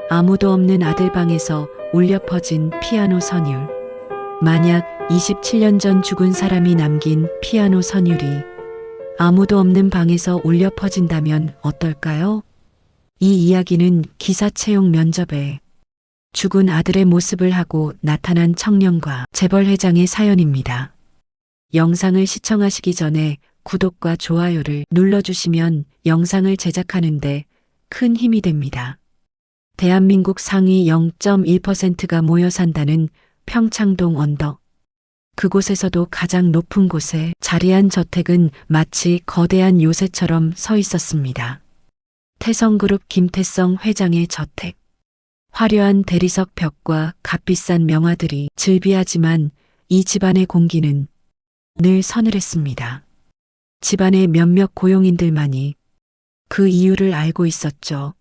아무도 없는 아들 방에서 울려 퍼진 피아노 선율. 만약 27년 전 죽은 사람이 남긴 피아노 선율이 아무도 없는 방에서 울려 퍼진다면 어떨까요? 이 이야기는 기사 채용 면접에 죽은 아들의 모습을 하고 나타난 청년과 재벌회장의 사연입니다. 영상을 시청하시기 전에 구독과 좋아요를 눌러주시면 영상을 제작하는데 큰 힘이 됩니다. 대한민국 상위 0.1%가 모여 산다는 평창동 언덕. 그곳에서도 가장 높은 곳에 자리한 저택은 마치 거대한 요새처럼 서 있었습니다. 태성그룹 김태성 회장의 저택. 화려한 대리석 벽과 값비싼 명화들이 즐비하지만 이 집안의 공기는 늘 서늘했습니다. 집안의 몇몇 고용인들만이 그 이유를 알고 있었죠.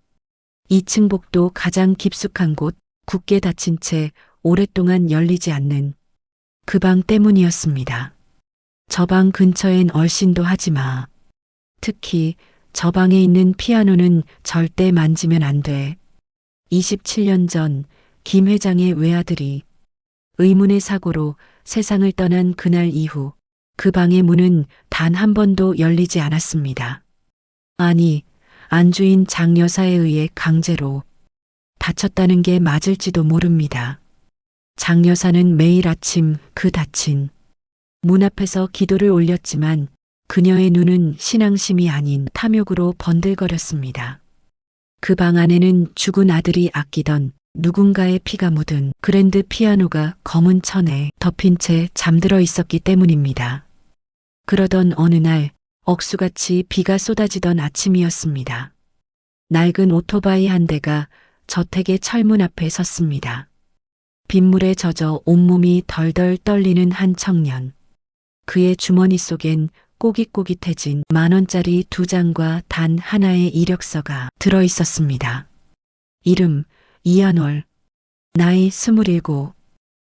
2층 복도 가장 깊숙한 곳, 굳게 닫힌 채 오랫동안 열리지 않는 그 방 때문이었습니다. 저 방 근처엔 얼씬도 하지 마. 특히 저 방에 있는 피아노는 절대 만지면 안 돼. 27년 전 김 회장의 외아들이 의문의 사고로 세상을 떠난 그날 이후 그 방의 문은 단 한 번도 열리지 않았습니다. 아니, 안주인 장 여사에 의해 강제로 닫혔다는 게 맞을지도 모릅니다. 장 여사는 매일 아침 그 닫힌 문 앞에서 기도를 올렸지만 그녀의 눈은 신앙심이 아닌 탐욕으로 번들거렸습니다. 그 방 안에는 죽은 아들이 아끼던 누군가의 피가 묻은 그랜드 피아노가 검은 천에 덮인 채 잠들어 있었기 때문입니다. 그러던 어느 날 억수같이 비가 쏟아지던 아침이었습니다. 낡은 오토바이 한 대가 저택의 철문 앞에 섰습니다. 빗물에 젖어 온몸이 덜덜 떨리는 한 청년. 그의 주머니 속엔 꼬깃꼬깃해진 10,000원짜리 2장과 단 하나의 이력서가 들어 있었습니다. 이름 이한월, 나이 27.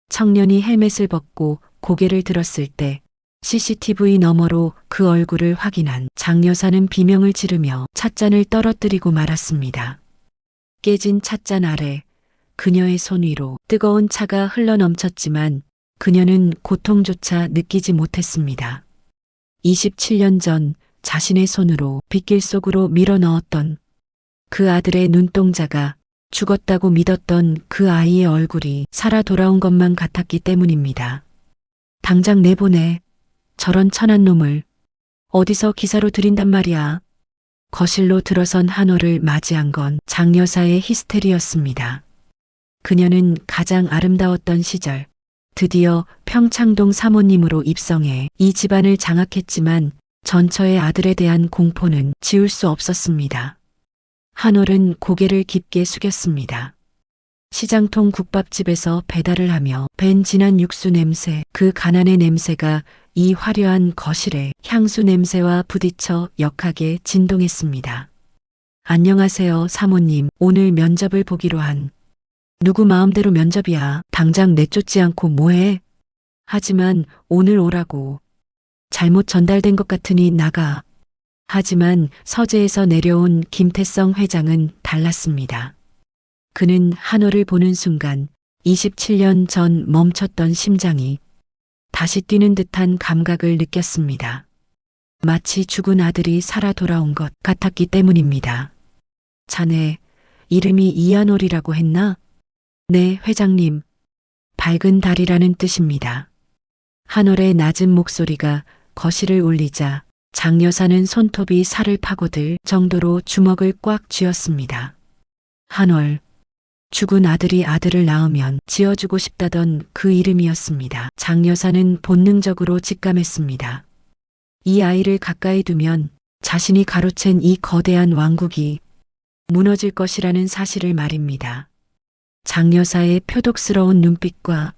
청년이 헬멧을 벗고 고개를 들었을 때 CCTV 너머로 그 얼굴을 확인한 장 여사는 비명을 지르며 찻잔을 떨어뜨리고 말았습니다. 깨진 찻잔 아래 그녀의 손 위로 뜨거운 차가 흘러넘쳤지만 그녀는 고통조차 느끼지 못했습니다. 27년 전 자신의 손으로 빗길 속으로 밀어 넣었던 그 아들의 눈동자가 죽었다고 믿었던 그 아이의 얼굴이 살아 돌아온 것만 같았기 때문입니다. 당장 내보내. 저런 천한 놈을 어디서 기사로 들인단 말이야. 거실로 들어선 한호를 맞이한 건 장 여사의 히스테리였습니다. 그녀는 가장 아름다웠던 시절 드디어 평창동 사모님으로 입성해 이 집안을 장악했지만 전처의 아들에 대한 공포는 지울 수 없었습니다. 한올은 고개를 깊게 숙였습니다. 시장통 국밥집에서 배달을 하며 밴 진한 육수 냄새, 그 가난의 냄새가 이 화려한 거실에 향수 냄새와 부딪혀 역하게 진동했습니다. 안녕하세요, 사모님. 오늘 면접을 보기로 한. 누구 마음대로 면접이야. 당장 내쫓지 않고 뭐해? 하지만 오늘 오라고. 잘못 전달된 것 같으니 나가. 하지만 서재에서 내려온 김태성 회장은 달랐습니다. 그는 한호를 보는 순간 27년 전 멈췄던 심장이 다시 뛰는 듯한 감각을 느꼈습니다. 마치 죽은 아들이 살아 돌아온 것 같았기 때문입니다. 자네, 이름이 이한올이라고 했나? 네, 회장님. 밝은 달이라는 뜻입니다. 한올의 낮은 목소리가 거실을 울리자 장 여사는 손톱이 살을 파고들 정도로 주먹을 꽉 쥐었습니다. 한올. 죽은 아들이 아들을 낳으면 지어주고 싶다던 그 이름이었습니다. 장 여사는 본능적으로 직감했습니다. 이 아이를 가까이 두면 자신이 가로챈 이 거대한 왕국이 무너질 것이라는 사실을 말입니다. 장 여사의 표독스러운 눈빛과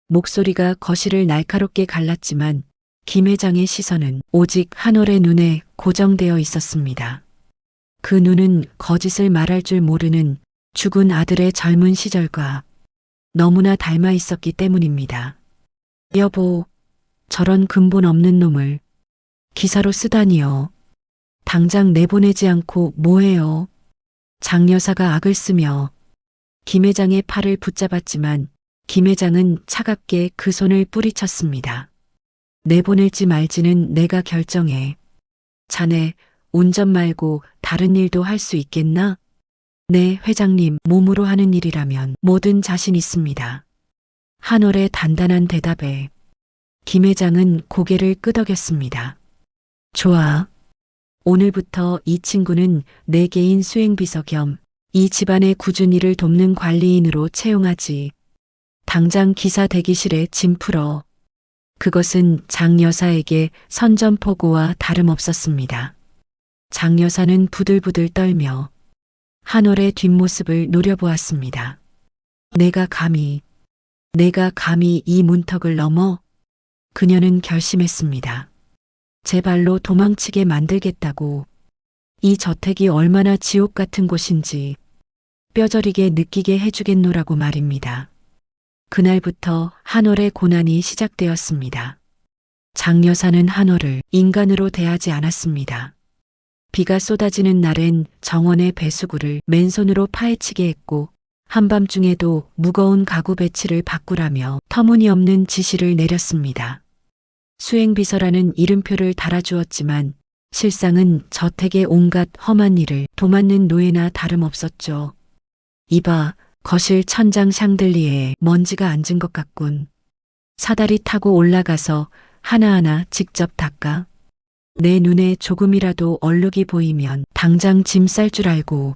목소리가 거실을 날카롭게 갈랐지만 김 회장의 시선은 오직 한올의 눈에 고정되어 있었습니다. 그 눈은 거짓을 말할 줄 모르는 죽은 아들의 젊은 시절과 너무나 닮아 있었기 때문입니다. 여보, 저런 근본 없는 놈을 기사로 쓰다니요. 당장 내보내지 않고 뭐해요? 장 여사가 악을 쓰며 김 회장의 팔을 붙잡았지만 김 회장은 차갑게 그 손을 뿌리쳤습니다. 내보낼지 말지는 내가 결정해. 자네 운전 말고 다른 일도 할 수 있겠나? 네, 회장님, 몸으로 하는 일이라면 뭐든 자신 있습니다. 한올의 단단한 대답에 김 회장은 고개를 끄덕였습니다. 좋아. 오늘부터 이 친구는 내 개인 수행비서 겸 이 집안의 꾸준 일을 돕는 관리인으로 채용하지. 당장 기사 대기실에 짐 풀어. 그것은 장 여사에게 선전포고와 다름없었습니다. 장 여사는 부들부들 떨며 한올의 뒷모습을 노려보았습니다. 내가 감히 이 문턱을 넘어? 그녀는 결심했습니다. 제 발로 도망치게 만들겠다고. 이 저택이 얼마나 지옥 같은 곳인지 뼈저리게 느끼게 해주겠노라고 말입니다. 그날부터 한올의 고난이 시작되었습니다. 장 여사는 한올을 인간으로 대하지 않았습니다. 비가 쏟아지는 날엔 정원의 배수구를 맨손으로 파헤치게 했고 한밤중에도 무거운 가구 배치를 바꾸라며 터무니없는 지시를 내렸습니다. 수행비서라는 이름표를 달아주었지만 실상은 저택의 온갖 험한 일을 도맡는 노예나 다름없었죠. 이봐, 거실 천장 샹들리에에 먼지가 앉은 것 같군. 사다리 타고 올라가서 하나하나 직접 닦아. 내 눈에 조금이라도 얼룩이 보이면 당장 짐 쌀 줄 알고.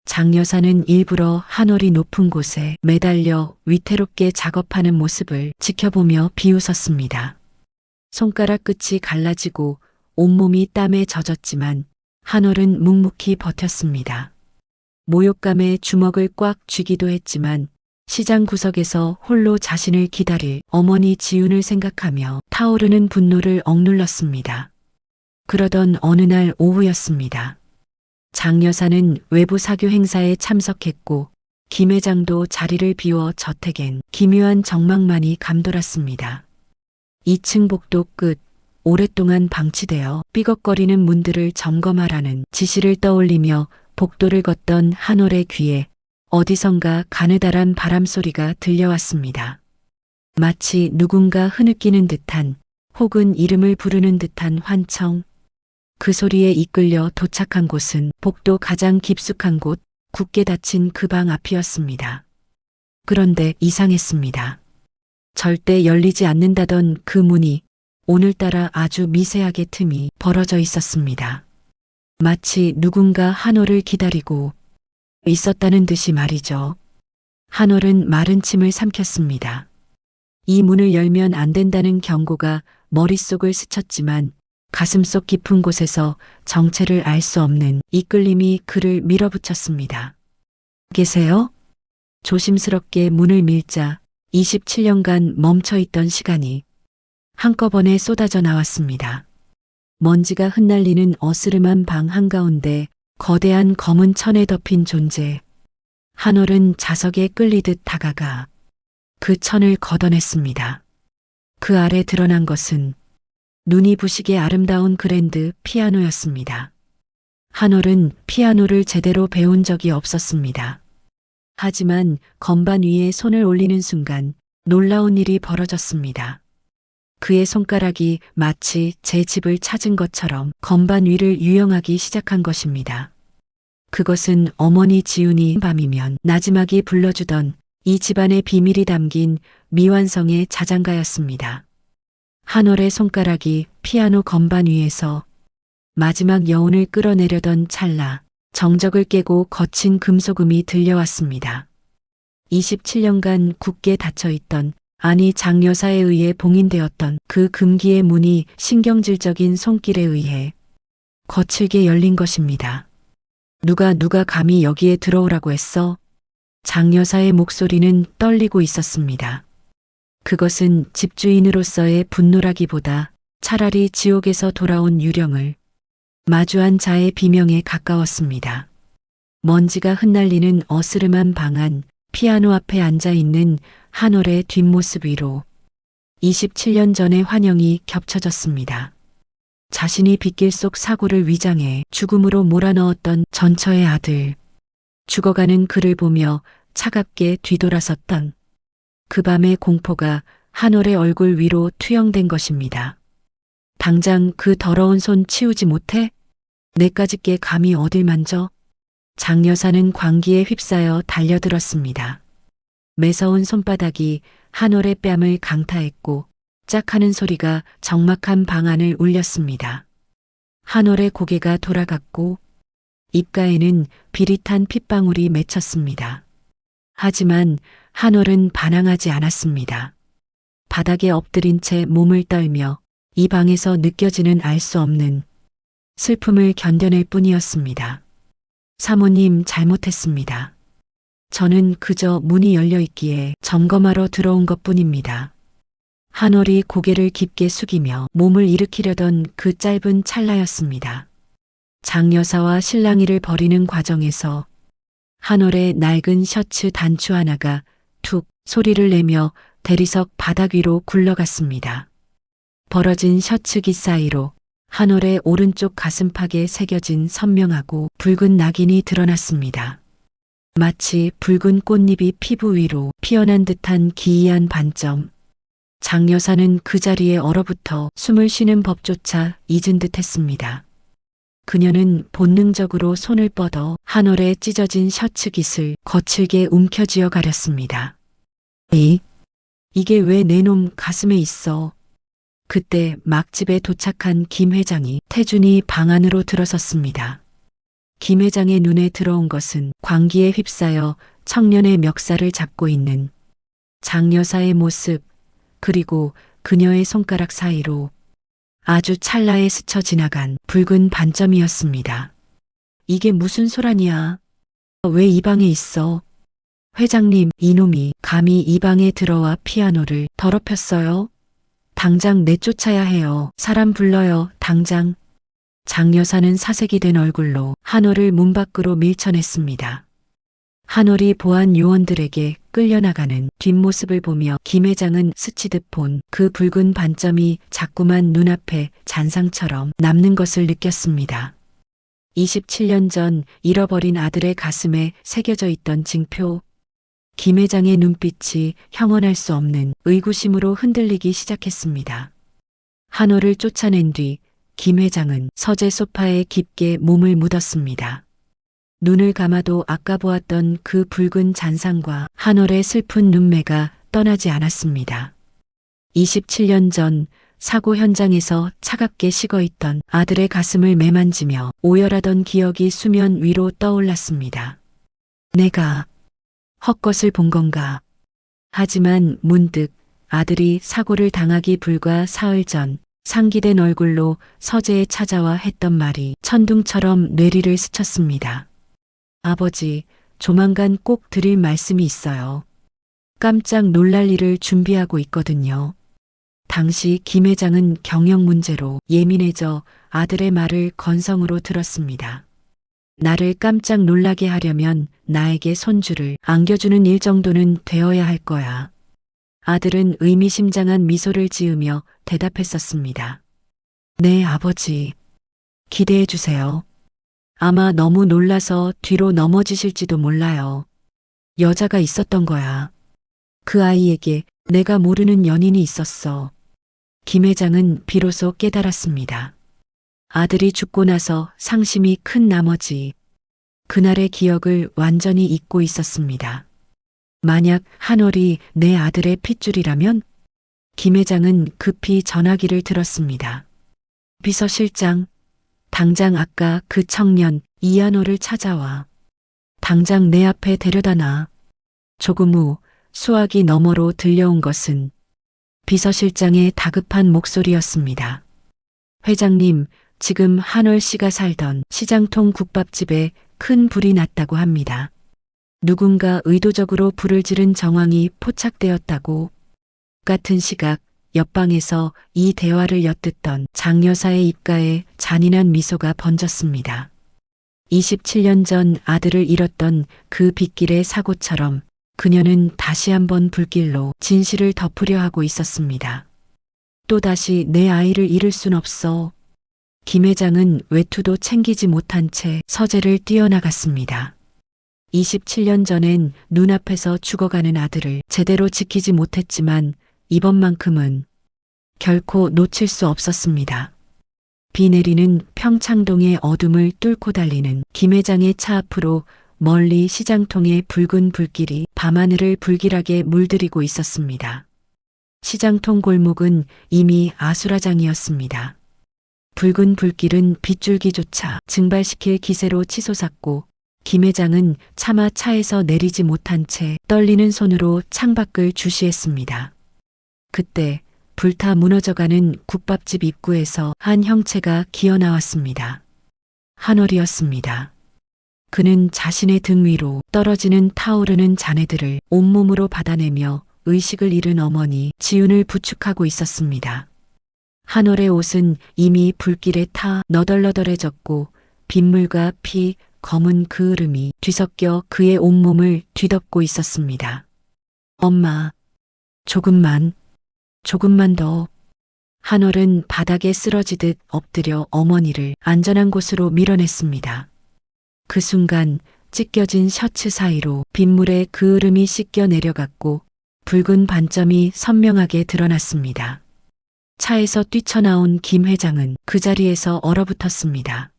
장 여사는 일부러 한올이 높은 곳에 매달려 위태롭게 작업하는 모습을 지켜보며 비웃었습니다. 손가락 끝이 갈라지고 온몸이 땀에 젖었지만 한올은 묵묵히 버텼습니다. 모욕감에 주먹을 꽉 쥐기도 했지만 시장 구석에서 홀로 자신을 기다릴 어머니 지윤을 생각하며 타오르는 분노를 억눌렀습니다. 그러던 어느 날 오후였습니다. 장 여사는 외부 사교 행사에 참석했고 김 회장도 자리를 비워 저택엔 기묘한 정막만이 감돌았습니다. 2층 복도 끝 오랫동안 방치되어 삐걱거리는 문들을 점검하라는 지시를 떠올리며 복도를 걷던 한올의 귀에 어디선가 가느다란 바람소리가 들려왔습니다. 마치 누군가 흐느끼는 듯한 혹은 이름을 부르는 듯한 환청. 그 소리에 이끌려 도착한 곳은 복도 가장 깊숙한 곳, 굳게 닫힌 그 방 앞이었습니다. 그런데 이상했습니다. 절대 열리지 않는다던 그 문이 오늘따라 아주 미세하게 틈이 벌어져 있었습니다. 마치 누군가 한올을 기다리고 있었다는 듯이 말이죠. 한올은 마른 침을 삼켰습니다. 이 문을 열면 안 된다는 경고가 머릿속을 스쳤지만 가슴속 깊은 곳에서 정체를 알 수 없는 이끌림이 그를 밀어붙였습니다. 계세요? 조심스럽게 문을 밀자 27년간 멈춰있던 시간이 한꺼번에 쏟아져 나왔습니다. 먼지가 흩날리는 어스름한 방 한가운데 거대한 검은 천에 덮인 존재. 한올은 자석에 끌리듯 다가가 그 천을 걷어냈습니다. 그 아래 드러난 것은 눈이 부시게 아름다운 그랜드 피아노였습니다. 한올은 피아노를 제대로 배운 적이 없었습니다. 하지만 건반 위에 손을 올리는 순간 놀라운 일이 벌어졌습니다. 그의 손가락이 마치 제 집을 찾은 것처럼 건반 위를 유영하기 시작한 것입니다. 그것은 어머니 지윤이 밤이면 나지막이 불러주던 이 집안의 비밀이 담긴 미완성의 자장가였습니다. 한올의 손가락이 피아노 건반 위에서 마지막 여운을 끌어내려던 찰나 정적을 깨고 거친 금소금이 들려왔습니다. 27년간 굳게 닫혀있던 아니 장 여사에 의해 봉인되었던 그 금기의 문이 신경질적인 손길에 의해 거칠게 열린 것입니다. 누가 감히 여기에 들어오라고 했어? 장 여사의 목소리는 떨리고 있었습니다. 그것은 집주인으로서의 분노라기보다 차라리 지옥에서 돌아온 유령을 마주한 자의 비명에 가까웠습니다. 먼지가 흩날리는 어스름한 방 안 피아노 앞에 앉아있는 한올의 뒷모습 위로 27년 전의 환영이 겹쳐졌습니다. 자신이 빗길 속 사고를 위장해 죽음으로 몰아넣었던 전처의 아들. 죽어가는 그를 보며 차갑게 뒤돌아섰던 그 밤의 공포가 한올의 얼굴 위로 투영된 것입니다. 당장 그 더러운 손 치우지 못해? 내까짓게 감히 어딜 만져? 장 여사는 광기에 휩싸여 달려들었습니다. 매서운 손바닥이 한올의 뺨을 강타했고 짝 하는 소리가 적막한 방안을 울렸습니다. 한올의 고개가 돌아갔고 입가에는 비릿한 핏방울이 맺혔습니다. 하지만 한올은 반항하지 않았습니다. 바닥에 엎드린 채 몸을 떨며 이 방에서 느껴지는 알 수 없는 슬픔을 견뎌낼 뿐이었습니다. 사모님, 잘못했습니다. 저는 그저 문이 열려 있기에 점검하러 들어온 것뿐입니다. 한올이 고개를 깊게 숙이며 몸을 일으키려던 그 짧은 찰나였습니다. 장 여사와 실랑이를 벌이는 과정에서 한올의 낡은 셔츠 단추 하나가 툭 소리를 내며 대리석 바닥 위로 굴러갔습니다. 벌어진 셔츠기 사이로 한올의 오른쪽 가슴팍에 새겨진 선명하고 붉은 낙인이 드러났습니다. 마치 붉은 꽃잎이 피부 위로 피어난 듯한 기이한 반점. 장 여사는 그 자리에 얼어붙어 숨을 쉬는 법조차 잊은 듯 했습니다. 그녀는 본능적으로 손을 뻗어 한올의 찢어진 셔츠 깃을 거칠게 움켜쥐어 가렸습니다. 이게 왜 내 놈 가슴에 있어? 그때 막 집에 도착한 김 회장이 태준이 방 안으로 들어섰습니다. 김 회장의 눈에 들어온 것은 광기에 휩싸여 청년의 멱살을 잡고 있는 장 여사의 모습, 그리고 그녀의 손가락 사이로 아주 찰나에 스쳐 지나간 붉은 반점이었습니다. 이게 무슨 소란이야? 왜 이 방에 있어? 회장님, 이놈이 감히 이 방에 들어와 피아노를 더럽혔어요? 당장 내쫓아야 해요. 사람 불러요. 당장. 장 여사는 사색이 된 얼굴로 한올을 문 밖으로 밀쳐냈습니다. 한올이 보안 요원들에게 끌려나가는 뒷모습을 보며 김 회장은 스치듯 본 그 붉은 반점이 자꾸만 눈앞에 잔상처럼 남는 것을 느꼈습니다. 27년 전 잃어버린 아들의 가슴에 새겨져 있던 징표. 김 회장의 눈빛이 형언할 수 없는 의구심으로 흔들리기 시작했습니다. 한올을 쫓아낸 뒤 김 회장은 서재 소파에 깊게 몸을 묻었습니다. 눈을 감아도 아까 보았던 그 붉은 잔상과 한올의 슬픈 눈매가 떠나지 않았습니다. 27년 전 사고 현장에서 차갑게 식어있던 아들의 가슴을 매만지며 오열하던 기억이 수면 위로 떠올랐습니다. 내가 헛것을 본 건가? 하지만 문득 아들이 사고를 당하기 불과 사흘 전 상기된 얼굴로 서재에 찾아와 했던 말이 천둥처럼 뇌리를 스쳤습니다. 아버지, 조만간 꼭 드릴 말씀이 있어요. 깜짝 놀랄 일을 준비하고 있거든요. 당시 김 회장은 경영 문제로 예민해져 아들의 말을 건성으로 들었습니다. 나를 깜짝 놀라게 하려면 나에게 손주를 안겨주는 일 정도는 되어야 할 거야. 아들은 의미심장한 미소를 지으며 대답했었습니다. 네, 아버지. 기대해 주세요. 아마 너무 놀라서 뒤로 넘어지실지도 몰라요. 여자가 있었던 거야. 그 아이에게 내가 모르는 연인이 있었어. 김 회장은 비로소 깨달았습니다. 아들이 죽고 나서 상심이 큰 나머지 그날의 기억을 완전히 잊고 있었습니다. 만약 한올이 내 아들의 핏줄이라면? 김 회장은 급히 전화기를 들었습니다. 비서실장, 당장 아까 그 청년 이한올을 찾아와. 당장 내 앞에 데려다 놔. 조금 후 수화기 너머로 들려온 것은 비서실장의 다급한 목소리였습니다. 회장님, 지금 한올 씨가 살던 시장통 국밥집에 큰 불이 났다고 합니다. 누군가 의도적으로 불을 지른 정황이 포착되었다고. 같은 시각 옆방에서 이 대화를 엿듣던 장 여사의 입가에 잔인한 미소가 번졌습니다. 27년 전 아들을 잃었던 그 빗길의 사고처럼 그녀는 다시 한번 불길로 진실을 덮으려 하고 있었습니다. 또다시 내 아이를 잃을 순 없어. 김 회장은 외투도 챙기지 못한 채 서재를 뛰어나갔습니다. 27년 전엔 눈앞에서 죽어가는 아들을 제대로 지키지 못했지만 이번만큼은 결코 놓칠 수 없었습니다. 비 내리는 평창동의 어둠을 뚫고 달리는 김 회장의 차 앞으로 멀리 시장통의 붉은 불길이 밤하늘을 불길하게 물들이고 있었습니다. 시장통 골목은 이미 아수라장이었습니다. 붉은 불길은 빗줄기조차 증발시킬 기세로 치솟았고 김 회장은 차마 차에서 내리지 못한 채 떨리는 손으로 창밖을 주시했습니다. 그때 불타 무너져가는 국밥집 입구에서 한 형체가 기어나왔습니다. 한월이었습니다. 그는 자신의 등 위로 떨어지는 타오르는 잔해들을 온몸으로 받아내며 의식을 잃은 어머니 지훈을 부축하고 있었습니다. 한월의 옷은 이미 불길에 타 너덜너덜해졌고 빗물과 피, 검은 그을음이 뒤섞여 그의 온몸을 뒤덮고 있었습니다. 엄마, 조금만 더. 한월은 바닥에 쓰러지듯 엎드려 어머니를 안전한 곳으로 밀어냈습니다. 그 순간 찢겨진 셔츠 사이로 빗물에 그을음이 씻겨 내려갔고 붉은 반점이 선명하게 드러났습니다. 차에서 뛰쳐나온 김 회장은 그 자리에서 얼어붙었습니다.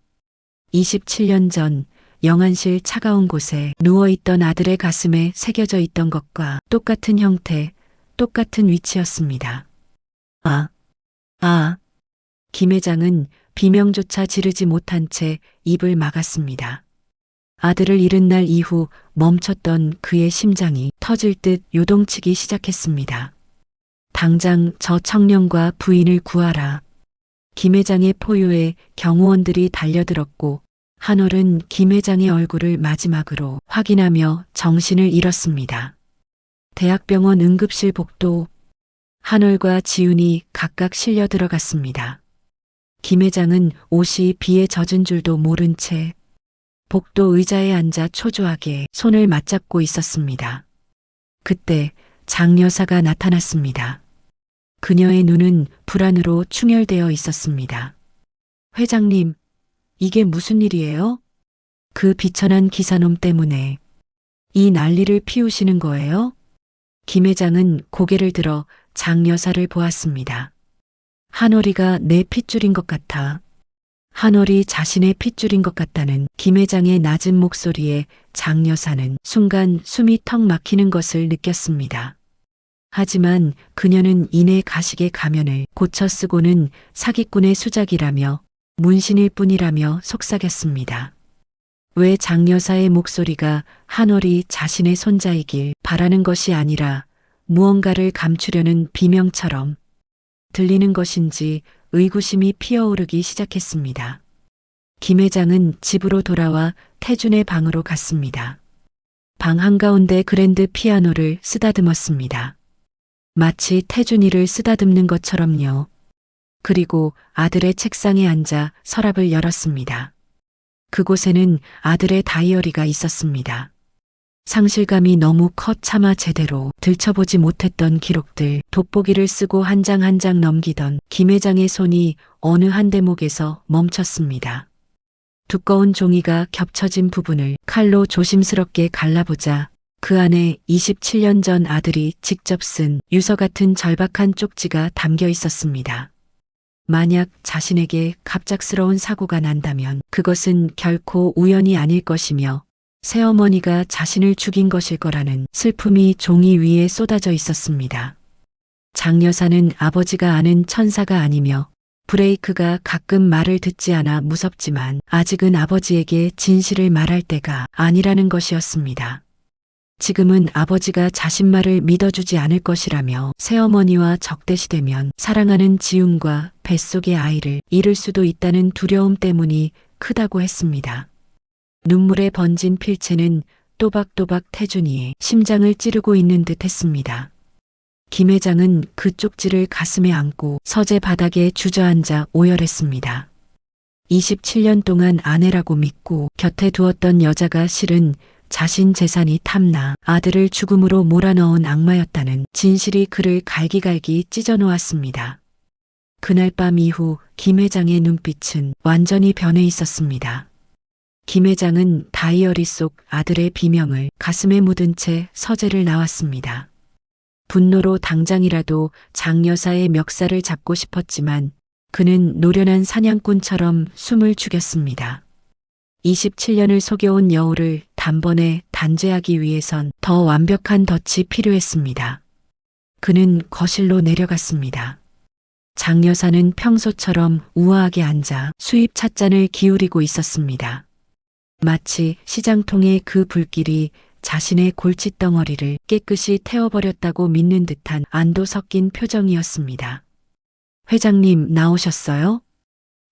27년 전 영안실 차가운 곳에 누워있던 아들의 가슴에 새겨져 있던 것과 똑같은 형태, 똑같은 위치였습니다. 김 회장은 비명조차 지르지 못한 채 입을 막았습니다. 아들을 잃은 날 이후 멈췄던 그의 심장이 터질 듯 요동치기 시작했습니다. 당장 저 청년과 부인을 구하라. 김 회장의 포효에 경호원들이 달려들었고 한월은 김 회장의 얼굴을 마지막으로 확인하며 정신을 잃었습니다. 대학병원 응급실 복도. 한월과 지훈이 각각 실려 들어갔습니다. 김 회장은 옷이 비에 젖은 줄도 모른 채 복도 의자에 앉아 초조하게 손을 맞잡고 있었습니다. 그때 장 여사가 나타났습니다. 그녀의 눈은 불안으로 충혈되어 있었습니다. 회장님, 이게 무슨 일이에요? 그 비천한 기사놈 때문에 이 난리를 피우시는 거예요? 김 회장은 고개를 들어 장 여사를 보았습니다. 한월이가 내 핏줄인 것 같아. 한월이 자신의 핏줄인 것 같다는 김 회장의 낮은 목소리에 장 여사는 순간 숨이 턱 막히는 것을 느꼈습니다. 하지만 그녀는 이내 가식의 가면을 고쳐 쓰고는 사기꾼의 수작이라며 문신일 뿐이라며 속삭였습니다. 왜 장 여사의 목소리가 한월이 자신의 손자이길 바라는 것이 아니라 무언가를 감추려는 비명처럼 들리는 것인지 의구심이 피어오르기 시작했습니다. 김 회장은 집으로 돌아와 태준의 방으로 갔습니다. 방 한가운데 그랜드 피아노를 쓰다듬었습니다. 마치 태준이를 쓰다듬는 것처럼요. 그리고 아들의 책상에 앉아 서랍을 열었습니다. 그곳에는 아들의 다이어리가 있었습니다. 상실감이 너무 커 차마 제대로 들춰보지 못했던 기록들, 돋보기를 쓰고 한 장 한 장 넘기던 김 회장의 손이 어느 한 대목에서 멈췄습니다. 두꺼운 종이가 겹쳐진 부분을 칼로 조심스럽게 갈라보자 그 안에 27년 전 아들이 직접 쓴 유서 같은 절박한 쪽지가 담겨 있었습니다. 만약 자신에게 갑작스러운 사고가 난다면 그것은 결코 우연이 아닐 것이며 새어머니가 자신을 죽인 것일 거라는 슬픔이 종이 위에 쏟아져 있었습니다. 장 여사는 아버지가 아는 천사가 아니며 브레이크가 가끔 말을 듣지 않아 무섭지만 아직은 아버지에게 진실을 말할 때가 아니라는 것이었습니다. 지금은 아버지가 자신 말을 믿어주지 않을 것이라며 새어머니와 적대시되면 사랑하는 지훈과 뱃속의 아이를 잃을 수도 있다는 두려움 때문이 크다고 했습니다. 눈물에 번진 필체는 또박또박 태준이의 심장을 찌르고 있는 듯 했습니다. 김 회장은 그 쪽지를 가슴에 안고 서재 바닥에 주저앉아 오열했습니다. 27년 동안 아내라고 믿고 곁에 두었던 여자가 실은 자신 재산이 탐나 아들을 죽음으로 몰아넣은 악마였다는 진실이 그를 갈기갈기 찢어놓았습니다. 그날 밤 이후 김 회장의 눈빛은 완전히 변해 있었습니다. 김 회장은 다이어리 속 아들의 비명을 가슴에 묻은 채 서재를 나왔습니다. 분노로 당장이라도 장 여사의 멱살을 잡고 싶었지만 그는 노련한 사냥꾼처럼 숨을 죽였습니다. 27년을 속여온 여우를 단번에 단죄하기 위해선 더 완벽한 덫이 필요했습니다. 그는 거실로 내려갔습니다. 장 여사는 평소처럼 우아하게 앉아 수입 찻잔을 기울이고 있었습니다. 마치 시장통의 그 불길이 자신의 골칫덩어리를 깨끗이 태워버렸다고 믿는 듯한 안도 섞인 표정이었습니다. 회장님 나오셨어요?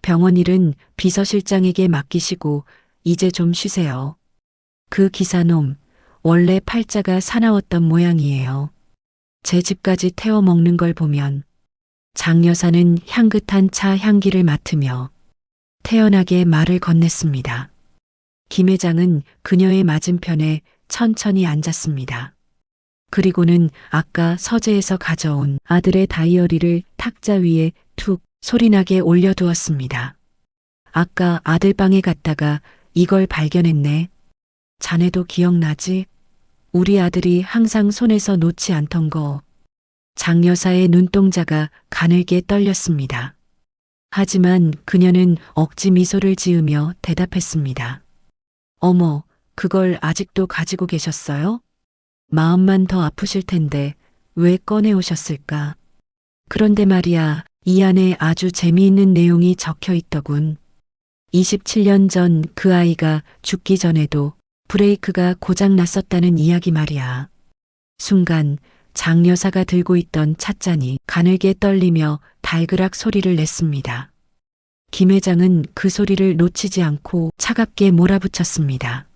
병원 일은 비서실장에게 맡기시고 이제 좀 쉬세요. 그 기사놈 원래 팔자가 사나웠던 모양이에요. 제 집까지 태워 먹는 걸 보면. 장 여사는 향긋한 차 향기를 맡으며 태연하게 말을 건넸습니다. 김 회장은 그녀의 맞은편에 천천히 앉았습니다. 그리고는 아까 서재에서 가져온 아들의 다이어리를 탁자 위에 툭 소리나게 올려두었습니다. 아까 아들 방에 갔다가 이걸 발견했네. 자네도 기억나지? 우리 아들이 항상 손에서 놓지 않던 거. 장 여사의 눈동자가 가늘게 떨렸습니다. 하지만 그녀는 억지 미소를 지으며 대답했습니다. 어머, 그걸 아직도 가지고 계셨어요? 마음만 더 아프실 텐데 왜 꺼내오셨을까? 그런데 말이야, 이 안에 아주 재미있는 내용이 적혀 있더군. 27년 전 그 아이가 죽기 전에도 브레이크가 고장 났었다는 이야기 말이야. 순간 장 여사가 들고 있던 찻잔이 가늘게 떨리며 달그락 소리를 냈습니다. 김 회장은 그 소리를 놓치지 않고 차갑게 몰아붙였습니다.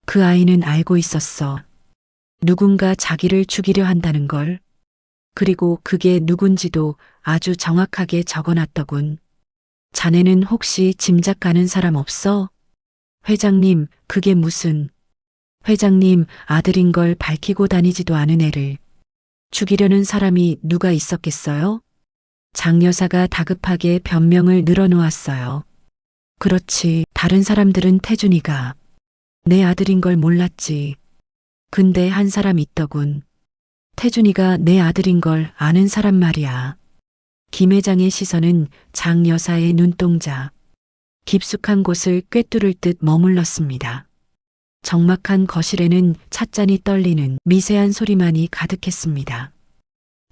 그 아이는 알고 있었어. 누군가 자기를 죽이려 한다는 걸. 그리고 그게 누군지도 아주 정확하게 적어놨더군. 자네는 혹시 짐작 가는 사람 없어? 회장님, 그게 무슨. 회장님 아들인 걸 밝히고 다니지도 않은 애를 죽이려는 사람이 누가 있었겠어요? 장 여사가 다급하게 변명을 늘어놓았어요. 그렇지, 다른 사람들은 태준이가 내 아들인 걸 몰랐지. 근데 한 사람 있더군. 태준이가 내 아들인 걸 아는 사람 말이야. 김 회장의 시선은 장 여사의 눈동자, 깊숙한 곳을 꿰뚫을 듯 머물렀습니다. 적막한 거실에는 찻잔이 떨리는 미세한 소리만이 가득했습니다.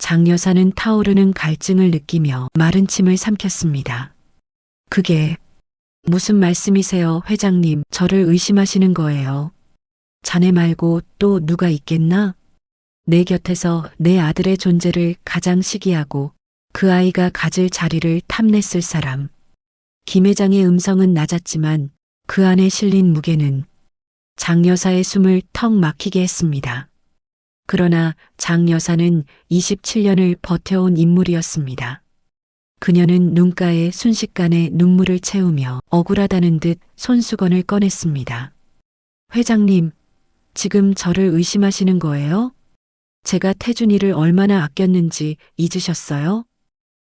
장 여사는 타오르는 갈증을 느끼며 마른 침을 삼켰습니다. 그게 무슨 말씀이세요, 회장님? 저를 의심하시는 거예요. 자네 말고 또 누가 있겠나? 내 곁에서 내 아들의 존재를 가장 시기하고 그 아이가 가질 자리를 탐냈을 사람. 김 회장의 음성은 낮았지만 그 안에 실린 무게는 장 여사의 숨을 턱 막히게 했습니다. 그러나 장 여사는 27년을 버텨온 인물이었습니다. 그녀는 눈가에 순식간에 눈물을 채우며 억울하다는 듯 손수건을 꺼냈습니다. 회장님, 지금 저를 의심하시는 거예요? 제가 태준이를 얼마나 아꼈는지 잊으셨어요?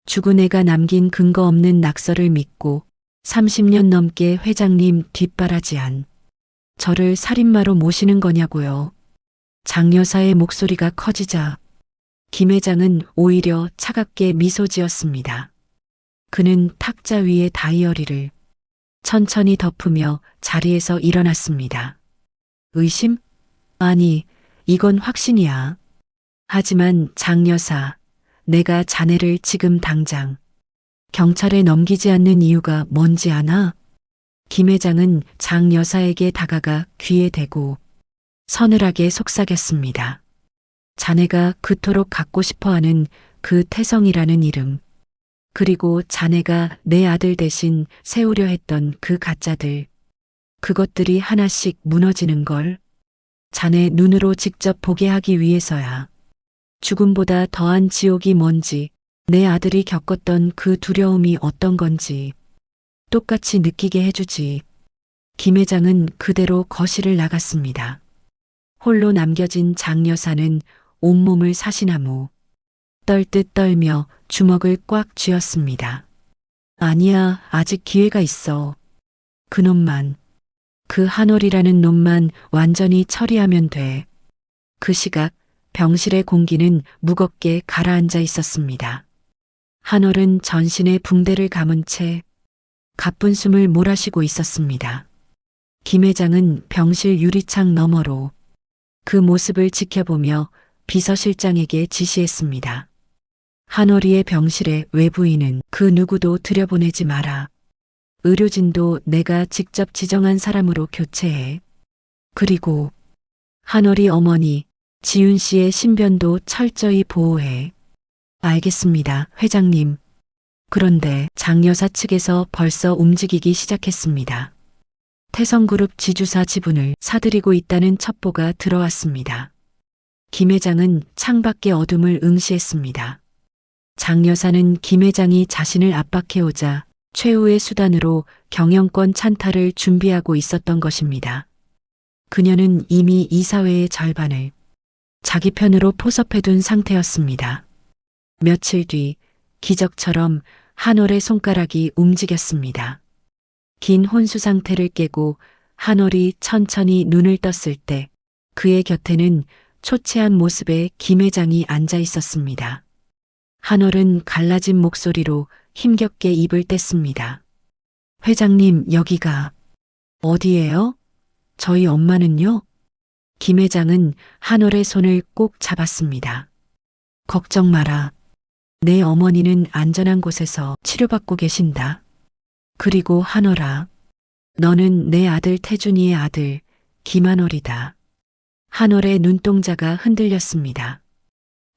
죽은 애가 남긴 근거 없는 낙서를 믿고 30년 넘게 회장님 뒷바라지한 저를 살인마로 모시는 거냐고요. 장 여사의 목소리가 커지자 김 회장은 오히려 차갑게 미소 지었습니다. 그는 탁자 위의 다이어리를 천천히 덮으며 자리에서 일어났습니다. 의심? 아니, 이건 확신이야. 하지만 장 여사, 내가 자네를 지금 당장 경찰에 넘기지 않는 이유가 뭔지 아나? 김 회장은 장 여사에게 다가가 귀에 대고 서늘하게 속삭였습니다. 자네가 그토록 갖고 싶어하는 그 태성이라는 이름, 그리고 자네가 내 아들 대신 세우려 했던 그 가짜들, 그것들이 하나씩 무너지는 걸 자네 눈으로 직접 보게 하기 위해서야. 죽음보다 더한 지옥이 뭔지, 내 아들이 겪었던 그 두려움이 어떤 건지 똑같이 느끼게 해주지. 김 회장은 그대로 거실을 나갔습니다. 홀로 남겨진 장 여사는 온몸을 사시나무 떨듯 떨며 주먹을 꽉 쥐었습니다. 아니야, 아직 기회가 있어. 그놈만 그 한올이라는 놈만 완전히 처리하면 돼. 그 시각 병실의 공기는 무겁게 가라앉아 있었습니다. 한올은 전신에 붕대를 감은 채 가쁜 숨을 몰아쉬고 있었습니다. 김 회장은 병실 유리창 너머로 그 모습을 지켜보며 비서실장에게 지시했습니다. 한올이의 병실에 외부인은 그 누구도 들여보내지 마라. 의료진도 내가 직접 지정한 사람으로 교체해. 그리고 한올이 어머니 지윤 씨의 신변도 철저히 보호해. 알겠습니다, 회장님. 그런데 장 여사 측에서 벌써 움직이기 시작했습니다. 태성그룹 지주사 지분을 사들이고 있다는 첩보가 들어왔습니다. 김 회장은 창밖의 어둠을 응시했습니다. 장 여사는 김 회장이 자신을 압박해오자 최후의 수단으로 경영권 찬탈을 준비하고 있었던 것입니다. 그녀는 이미 이사회의 절반을 자기 편으로 포섭해둔 상태였습니다. 며칠 뒤 기적처럼 한올의 손가락이 움직였습니다. 긴 혼수 상태를 깨고 한올이 천천히 눈을 떴을 때 그의 곁에는 초췌한 모습의 김 회장이 앉아 있었습니다. 한올은 갈라진 목소리로 힘겹게 입을 뗐습니다. 회장님, 여기가 어디예요? 저희 엄마는요? 김 회장은 한올의 손을 꼭 잡았습니다. 걱정 마라. 내 어머니는 안전한 곳에서 치료받고 계신다. 그리고 한올아, 너는 내 아들 태준이의 아들 김한올이다. 한올의 눈동자가 흔들렸습니다.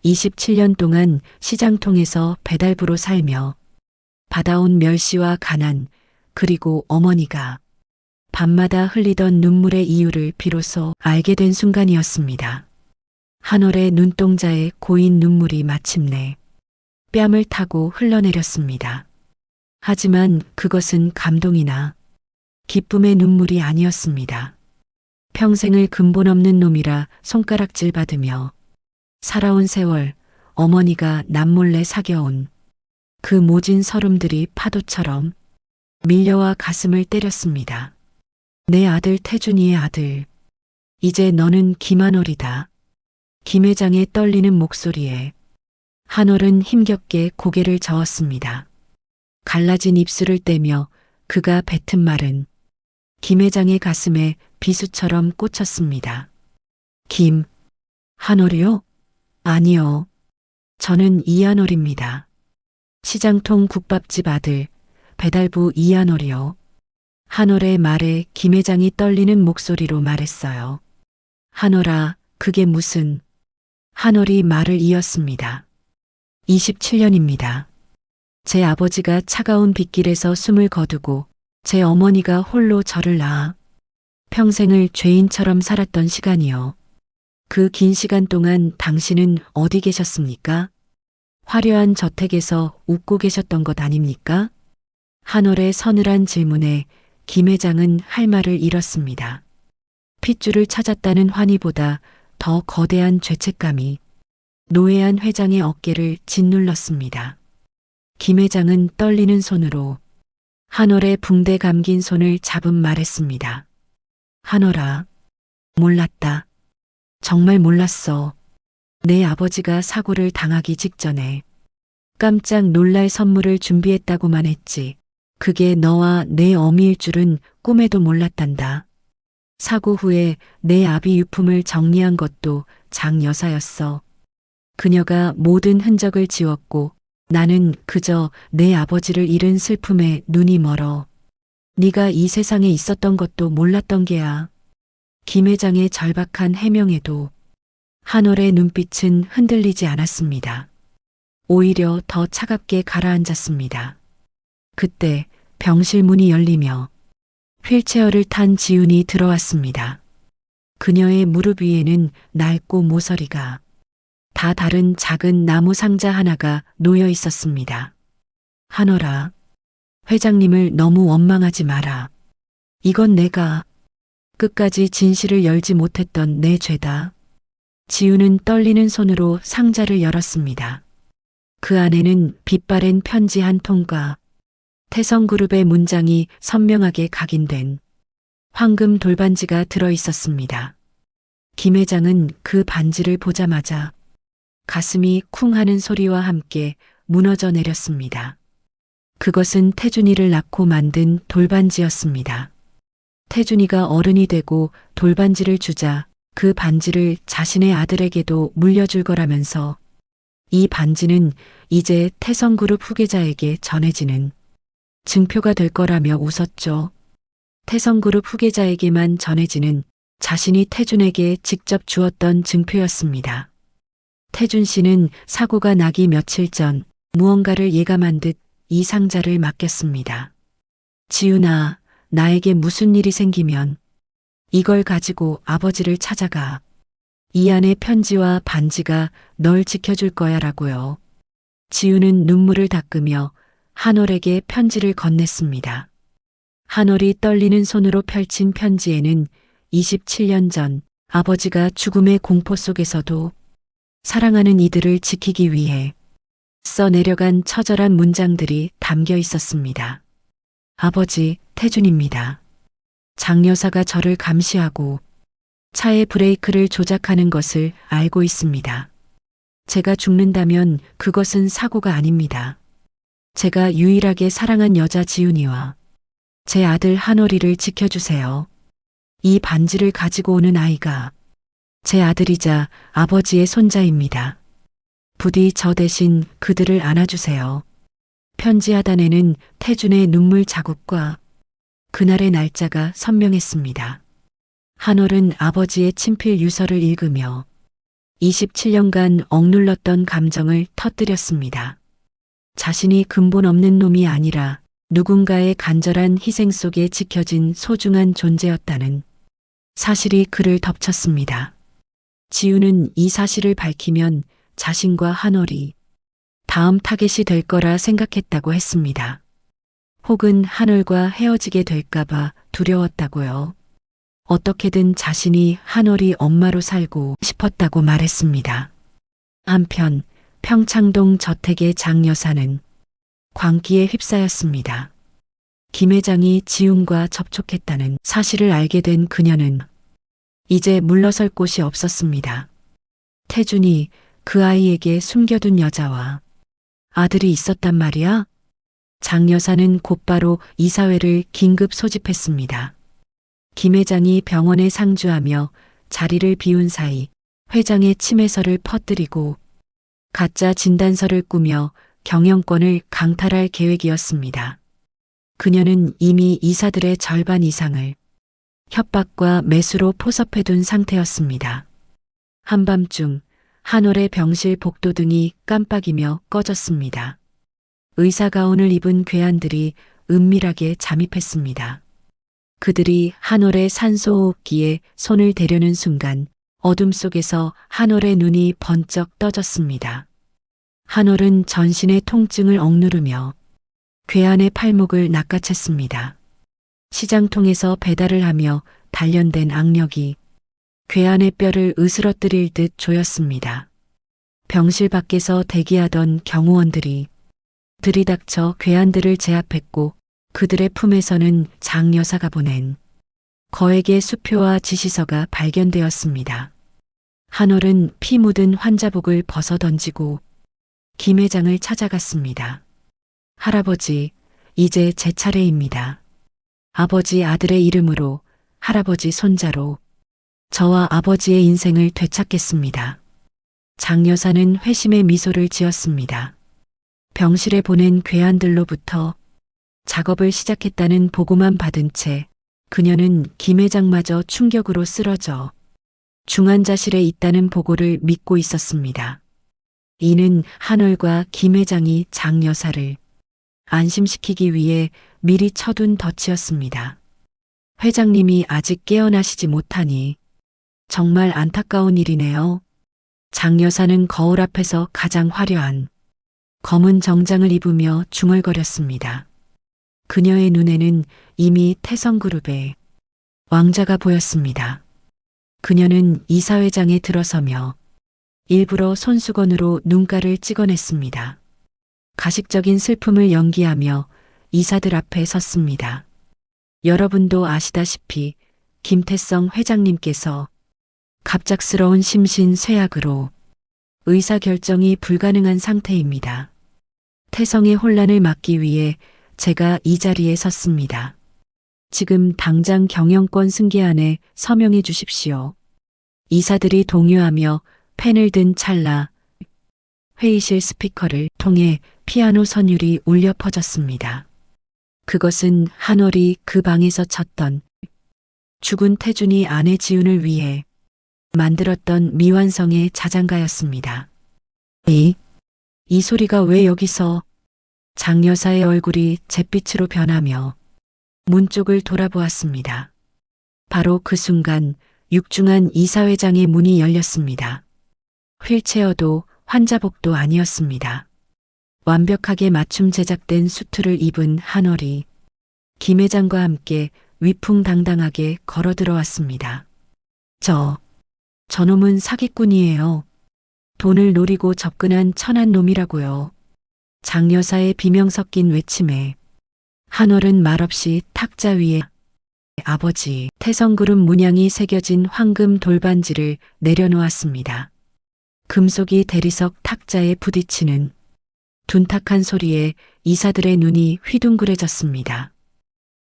27년 동안 시장통에서 배달부로 살며 받아온 멸시와 가난, 그리고 어머니가 밤마다 흘리던 눈물의 이유를 비로소 알게 된 순간이었습니다. 한올의 눈동자에 고인 눈물이 마침내 뺨을 타고 흘러내렸습니다. 하지만 그것은 감동이나 기쁨의 눈물이 아니었습니다. 평생을 근본 없는 놈이라 손가락질 받으며 살아온 세월 어머니가 남몰래 사겨온 그 모진 서름들이 파도처럼 밀려와 가슴을 때렸습니다. 내 아들 태준이의 아들, 이제 너는 김한올이다. 김 회장의 떨리는 목소리에 한올은 힘겹게 고개를 저었습니다. 갈라진 입술을 떼며 그가 뱉은 말은 김 회장의 가슴에 비수처럼 꽂혔습니다. 김 한올이요? 아니요. 저는 이한올입니다. 시장통 국밥집 아들, 배달부 이한올이요. 한올의 말에 김 회장이 떨리는 목소리로 말했어요. 한올아, 그게 무슨... 한올이 말을 이었습니다. 27년입니다. 제 아버지가 차가운 빗길에서 숨을 거두고 제 어머니가 홀로 저를 낳아 평생을 죄인처럼 살았던 시간이요. 그 긴 시간 동안 당신은 어디 계셨습니까? 화려한 저택에서 웃고 계셨던 것 아닙니까? 한올의 서늘한 질문에 김 회장은 할 말을 잃었습니다. 핏줄을 찾았다는 환희보다 더 거대한 죄책감이 노회한 회장의 어깨를 짓눌렀습니다. 김 회장은 떨리는 손으로 한올의 붕대 감긴 손을 잡은 말했습니다. 한올아, 몰랐다. 정말 몰랐어. 내 아버지가 사고를 당하기 직전에 깜짝 놀랄 선물을 준비했다고만 했지. 그게 너와 내 어미일 줄은 꿈에도 몰랐단다. 사고 후에 내 아비 유품을 정리한 것도 장 여사였어. 그녀가 모든 흔적을 지웠고 나는 그저 내 아버지를 잃은 슬픔에 눈이 멀어. 네가 이 세상에 있었던 것도 몰랐던 게야. 김 회장의 절박한 해명에도 한올의 눈빛은 흔들리지 않았습니다. 오히려 더 차갑게 가라앉았습니다. 그때 병실 문이 열리며 휠체어를 탄 지훈이 들어왔습니다. 그녀의 무릎 위에는 낡고 모서리가 다 다른 작은 나무 상자 하나가 놓여 있었습니다. 한올아, 회장님을 너무 원망하지 마라. 이건 내가 끝까지 진실을 열지 못했던 내 죄다. 지훈은 떨리는 손으로 상자를 열었습니다. 그 안에는 빛바랜 편지 한 통과 태성그룹의 문장이 선명하게 각인된 황금 돌반지가 들어 있었습니다. 김 회장은 그 반지를 보자마자 가슴이 쿵 하는 소리와 함께 무너져 내렸습니다. 그것은 태준이를 낳고 만든 돌반지였습니다. 태준이가 어른이 되고 돌반지를 주자 그 반지를 자신의 아들에게도 물려줄 거라면서 이 반지는 이제 태성그룹 후계자에게 전해지는 증표가 될 거라며 웃었죠. 태성그룹 후계자에게만 전해지는 자신이 태준에게 직접 주었던 증표였습니다. 태준 씨는 사고가 나기 며칠 전 무언가를 예감한 듯 이 상자를 맡겼습니다. 지훈아, 나에게 무슨 일이 생기면 이걸 가지고 아버지를 찾아가. 이 안에 편지와 반지가 널 지켜줄 거야 라고요. 지훈은 눈물을 닦으며 한올에게 편지를 건넸습니다. 한올이 떨리는 손으로 펼친 편지에는 27년 전 아버지가 죽음의 공포 속에서도 사랑하는 이들을 지키기 위해 써 내려간 처절한 문장들이 담겨 있었습니다. 아버지, 태준입니다. 장 여사가 저를 감시하고 차의 브레이크를 조작하는 것을 알고 있습니다. 제가 죽는다면 그것은 사고가 아닙니다. 제가 유일하게 사랑한 여자 지훈이와 제 아들 한올이를 지켜주세요. 이 반지를 가지고 오는 아이가 제 아들이자 아버지의 손자입니다. 부디 저 대신 그들을 안아주세요. 편지 하단에는 태준의 눈물 자국과 그날의 날짜가 선명했습니다. 한올은 아버지의 친필 유서를 읽으며 27년간 억눌렀던 감정을 터뜨렸습니다. 자신이 근본 없는 놈이 아니라 누군가의 간절한 희생 속에 지켜진 소중한 존재였다는 사실이 그를 덮쳤습니다. 지우는 이 사실을 밝히면 자신과 한올이 다음 타겟이 될 거라 생각했다고 했습니다. 혹은 한올과 헤어지게 될까봐 두려웠다고요. 어떻게든 자신이 한올이 엄마로 살고 싶었다고 말했습니다. 한편 평창동 저택의 장 여사는 광기에 휩싸였습니다. 김 회장이 지훈과 접촉했다는 사실을 알게 된 그녀는 이제 물러설 곳이 없었습니다. 태준이 그 아이에게 숨겨둔 여자와 아들이 있었단 말이야? 장 여사는 곧바로 이사회를 긴급 소집했습니다. 김 회장이 병원에 상주하며 자리를 비운 사이 회장의 치매설을 퍼뜨리고 가짜 진단서를 꾸며 경영권을 강탈할 계획이었습니다. 그녀는 이미 이사들의 절반 이상을 협박과 매수로 포섭해둔 상태였습니다. 한밤중 한올의 병실 복도등이 깜빡이며 꺼졌습니다. 의사가운을 입은 괴한들이 은밀하게 잠입했습니다. 그들이 한올의 산소호흡기에 손을 대려는 순간 어둠 속에서 한올의 눈이 번쩍 떠졌습니다. 한올은 전신의 통증을 억누르며 괴한의 팔목을 낚아챘습니다. 시장통에서 배달을 하며 단련된 악력이 괴한의 뼈를 으스러뜨릴 듯 조였습니다. 병실 밖에서 대기하던 경호원들이 들이닥쳐 괴한들을 제압했고 그들의 품에서는 장 여사가 보낸 거액의 수표와 지시서가 발견되었습니다. 한올은 피 묻은 환자복을 벗어던지고 김 회장을 찾아갔습니다. 할아버지, 이제 제 차례입니다. 아버지 아들의 이름으로 할아버지 손자로 저와 아버지의 인생을 되찾겠습니다. 장 여사는 회심의 미소를 지었습니다. 병실에 보낸 괴한들로부터 작업을 시작했다는 보고만 받은 채 그녀는 김 회장마저 충격으로 쓰러져 중환자실에 있다는 보고를 믿고 있었습니다. 이는 한올과 김 회장이 장 여사를 안심시키기 위해 미리 쳐둔 덫이었습니다. 회장님이 아직 깨어나시지 못하니 정말 안타까운 일이네요. 장 여사는 거울 앞에서 가장 화려한 검은 정장을 입으며 중얼거렸습니다. 그녀의 눈에는 이미 태성그룹의 왕자가 보였습니다. 그녀는 이사회장에 들어서며 일부러 손수건으로 눈가를 찍어냈습니다. 가식적인 슬픔을 연기하며 이사들 앞에 섰습니다. 여러분도 아시다시피 김태성 회장님께서 갑작스러운 심신쇠약으로 의사결정이 불가능한 상태입니다. 태성의 혼란을 막기 위해 제가 이 자리에 섰습니다. 지금 당장 경영권 승계안에 서명해 주십시오. 이사들이 동요하며 펜을 든 찰나 회의실 스피커를 통해 피아노 선율이 울려 퍼졌습니다. 그것은 한월이 그 방에서 쳤던 죽은 태준이 아내 지훈을 위해 만들었던 미완성의 자장가였습니다. 이 소리가 왜 여기서? 장 여사의 얼굴이 잿빛으로 변하며 문 쪽을 돌아보았습니다. 바로 그 순간 육중한 이사회장의 문이 열렸습니다. 휠체어도 환자복도 아니었습니다. 완벽하게 맞춤 제작된 수트를 입은 한월이 김 회장과 함께 위풍당당하게 걸어 들어왔습니다. 저놈은 사기꾼이에요. 돈을 노리고 접근한 천한 놈이라고요. 장 여사의 비명 섞인 외침에 한월은 말없이 탁자 위에 아버지 태성그룹 문양이 새겨진 황금 돌반지를 내려놓았습니다. 금속이 대리석 탁자에 부딪히는 둔탁한 소리에 이사들의 눈이 휘둥그레졌습니다.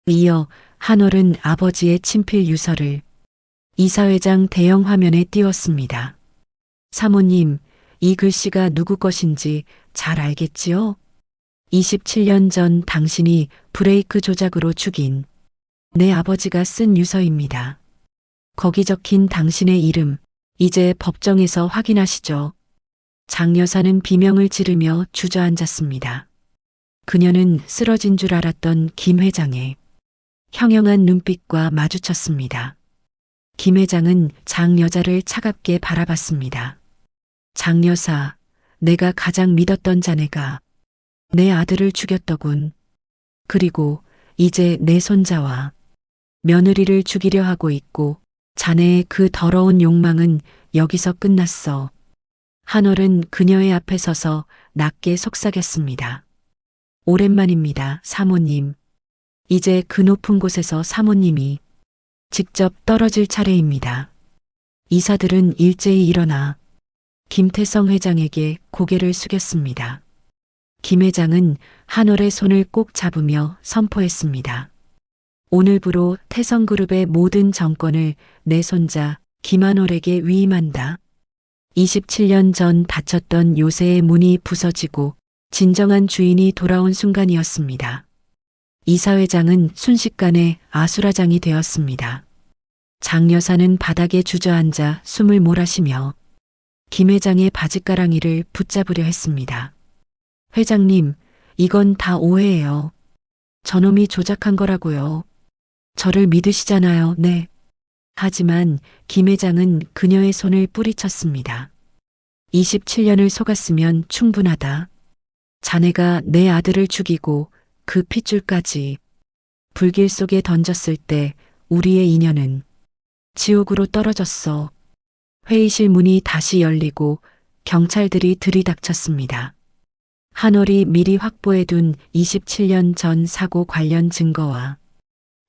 이어 한월은 아버지의 친필 유서를 이사회장 대형 화면에 띄웠습니다. 사모님, 이 글씨가 누구 것인지 잘 알겠지요? 27년 전 당신이 브레이크 조작으로 죽인 내 아버지가 쓴 유서입니다. 거기 적힌 당신의 이름, 이제 법정에서 확인하시죠. 장 여사는 비명을 지르며 주저앉았습니다. 그녀는 쓰러진 줄 알았던 김 회장의 형형한 눈빛과 마주쳤습니다. 김 회장은 장 여자를 차갑게 바라봤습니다. 장 여사, 내가 가장 믿었던 자네가 내 아들을 죽였더군. 그리고 이제 내 손자와 며느리를 죽이려 하고 있고 자네의 그 더러운 욕망은 여기서 끝났어. 한월은 그녀의 앞에 서서 낮게 속삭였습니다. 오랜만입니다, 사모님. 이제 그 높은 곳에서 사모님이 직접 떨어질 차례입니다. 이사들은 일제히 일어나 김태성 회장에게 고개를 숙였습니다. 김 회장은 한월의 손을 꼭 잡으며 선포했습니다. 오늘부로 태성그룹의 모든 정권을 내 손자 김한월에게 위임한다. 27년 전 닫혔던 요새의 문이 부서지고 진정한 주인이 돌아온 순간이었습니다. 이사회장은 순식간에 아수라장이 되었습니다. 장 여사는 바닥에 주저앉아 숨을 몰아쉬며 김 회장의 바짓가랑이를 붙잡으려 했습니다. 회장님, 이건 다 오해예요. 저놈이 조작한 거라고요. 저를 믿으시잖아요, 네. 하지만 김 회장은 그녀의 손을 뿌리쳤습니다. 27년을 속았으면 충분하다. 자네가 내 아들을 죽이고 그 핏줄까지 불길 속에 던졌을 때 우리의 인연은 지옥으로 떨어졌어. 회의실 문이 다시 열리고 경찰들이 들이닥쳤습니다. 한월이 미리 확보해둔 27년 전 사고 관련 증거와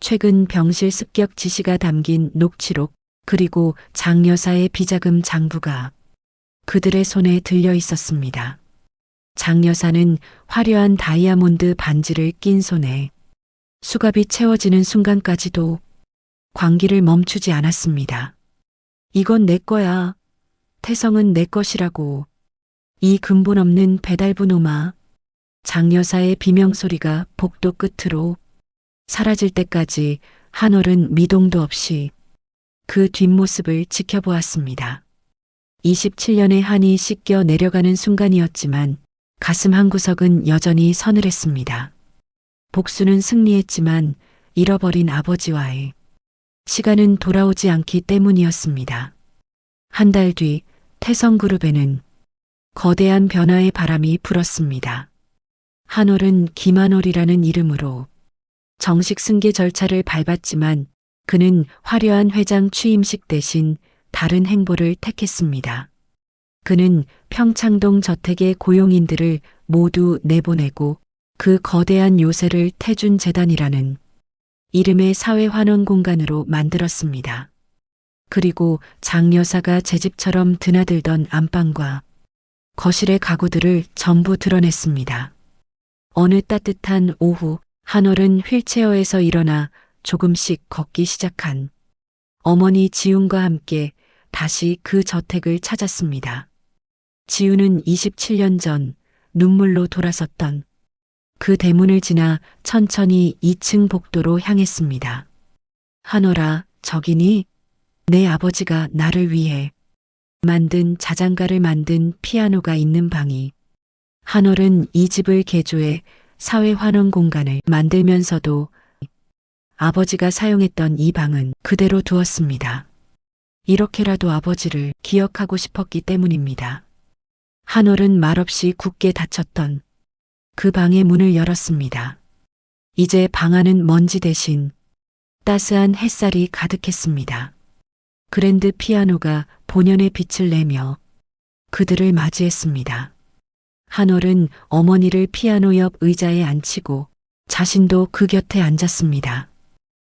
최근 병실 습격 지시가 담긴 녹취록 그리고 장 여사의 비자금 장부가 그들의 손에 들려 있었습니다. 장 여사는 화려한 다이아몬드 반지를 낀 손에 수갑이 채워지는 순간까지도 광기를 멈추지 않았습니다. 이건 내 거야. 태성은 내 것이라고. 이 근본 없는 배달부 놈아. 장 여사의 비명소리가 복도 끝으로 사라질 때까지 한월은 미동도 없이 그 뒷모습을 지켜보았습니다. 27년의 한이 씻겨 내려가는 순간이었지만 가슴 한구석은 여전히 서늘했습니다. 복수는 승리했지만 잃어버린 아버지와의 시간은 돌아오지 않기 때문이었습니다. 한 달 뒤 태성그룹에는 거대한 변화의 바람이 불었습니다. 한월은 김한월이라는 이름으로 정식 승계 절차를 밟았지만 그는 화려한 회장 취임식 대신 다른 행보를 택했습니다. 그는 평창동 저택의 고용인들을 모두 내보내고 그 거대한 요새를 태준 재단이라는 이름의 사회환원 공간으로 만들었습니다. 그리고 장 여사가 제 집처럼 드나들던 안방과 거실의 가구들을 전부 드러냈습니다. 어느 따뜻한 오후, 한월은 휠체어에서 일어나 조금씩 걷기 시작한 어머니 지훈과 함께 다시 그 저택을 찾았습니다. 지훈은 27년 전 눈물로 돌아섰던 그 대문을 지나 천천히 2층 복도로 향했습니다. 한월아, 저기니? 내 아버지가 나를 위해 만든 자장가를 만든 피아노가 있는 방이. 한월은 이 집을 개조해 사회환원 공간을 만들면서도 아버지가 사용했던 이 방은 그대로 두었습니다. 이렇게라도 아버지를 기억하고 싶었기 때문입니다. 한월은 말없이 굳게 닫혔던 그 방의 문을 열었습니다. 이제 방 안은 먼지 대신 따스한 햇살이 가득했습니다. 그랜드 피아노가 본연의 빛을 내며 그들을 맞이했습니다. 한월은 어머니를 피아노 옆 의자에 앉히고 자신도 그 곁에 앉았습니다.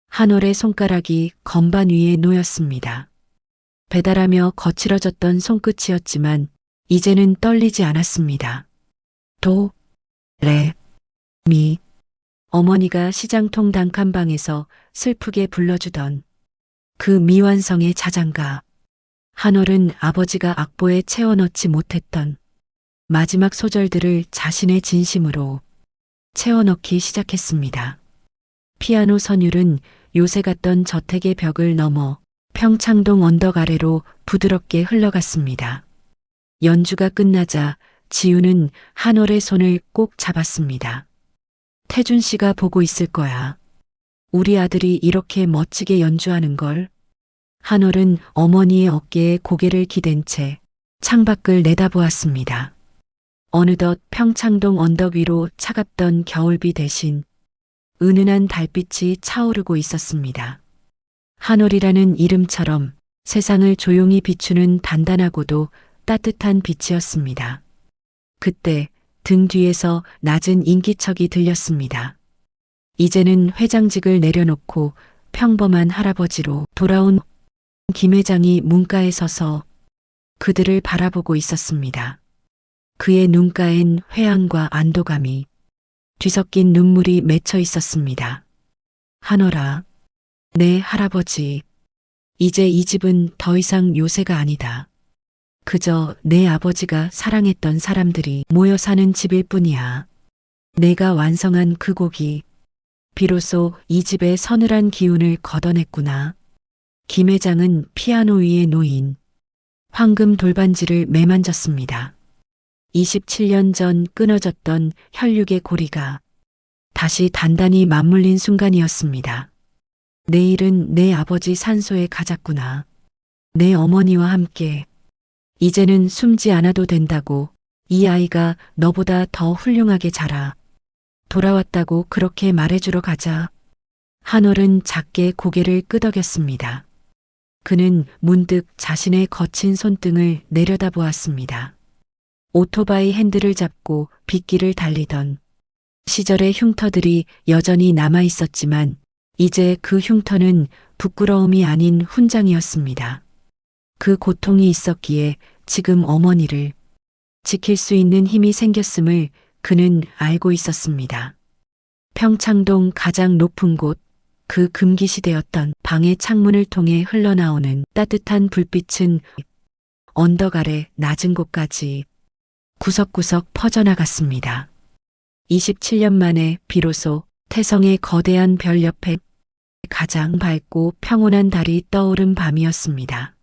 한월의 손가락이 건반 위에 놓였습니다. 배달하며 거칠어졌던 손끝이었지만 이제는 떨리지 않았습니다. 도, 레, 미. 어머니가 시장통 단칸방에서 슬프게 불러주던 그 미완성의 자장가. 한월은 아버지가 악보에 채워넣지 못했던 마지막 소절들을 자신의 진심으로 채워넣기 시작했습니다. 피아노 선율은 요새 갔던 저택의 벽을 넘어 평창동 언덕 아래로 부드럽게 흘러갔습니다. 연주가 끝나자 지우는 한월의 손을 꼭 잡았습니다. 태준 씨가 보고 있을 거야. 우리 아들이 이렇게 멋지게 연주하는 걸. 한월은 어머니의 어깨에 고개를 기댄 채 창밖을 내다보았습니다. 어느덧 평창동 언덕 위로 차갑던 겨울비 대신 은은한 달빛이 차오르고 있었습니다. 한월이라는 이름처럼 세상을 조용히 비추는 단단하고도 따뜻한 빛이었습니다. 그때 등 뒤에서 낮은 인기척이 들렸습니다. 이제는 회장직을 내려놓고 평범한 할아버지로 돌아온 김 회장이 문가에 서서 그들을 바라보고 있었습니다. 그의 눈가엔 회한과 안도감이 뒤섞인 눈물이 맺혀 있었습니다. 한월아, 내 할아버지, 이제 이 집은 더 이상 요새가 아니다. 그저 내 아버지가 사랑했던 사람들이 모여 사는 집일 뿐이야. 내가 완성한 그 곡이 비로소 이 집의 서늘한 기운을 걷어냈구나. 김 회장은 피아노 위에 놓인 황금 돌반지를 매만졌습니다. 27년 전 끊어졌던 혈육의 고리가 다시 단단히 맞물린 순간이었습니다. 내일은 내 아버지 산소에 가졌구나. 내 어머니와 함께. 이제는 숨지 않아도 된다고. 이 아이가 너보다 더 훌륭하게 자라. 돌아왔다고 그렇게 말해주러 가자. 한월은 작게 고개를 끄덕였습니다. 그는 문득 자신의 거친 손등을 내려다보았습니다. 오토바이 핸들을 잡고 빗길을 달리던 시절의 흉터들이 여전히 남아 있었지만 이제 그 흉터는 부끄러움이 아닌 훈장이었습니다. 그 고통이 있었기에 지금 어머니를 지킬 수 있는 힘이 생겼음을 그는 알고 있었습니다. 평창동 가장 높은 곳, 그 금기시되었던 방의 창문을 통해 흘러나오는 따뜻한 불빛은 언덕 아래 낮은 곳까지 구석구석 퍼져나갔습니다. 27년 만에 비로소 태성의 거대한 별 옆에 가장 밝고 평온한 달이 떠오른 밤이었습니다.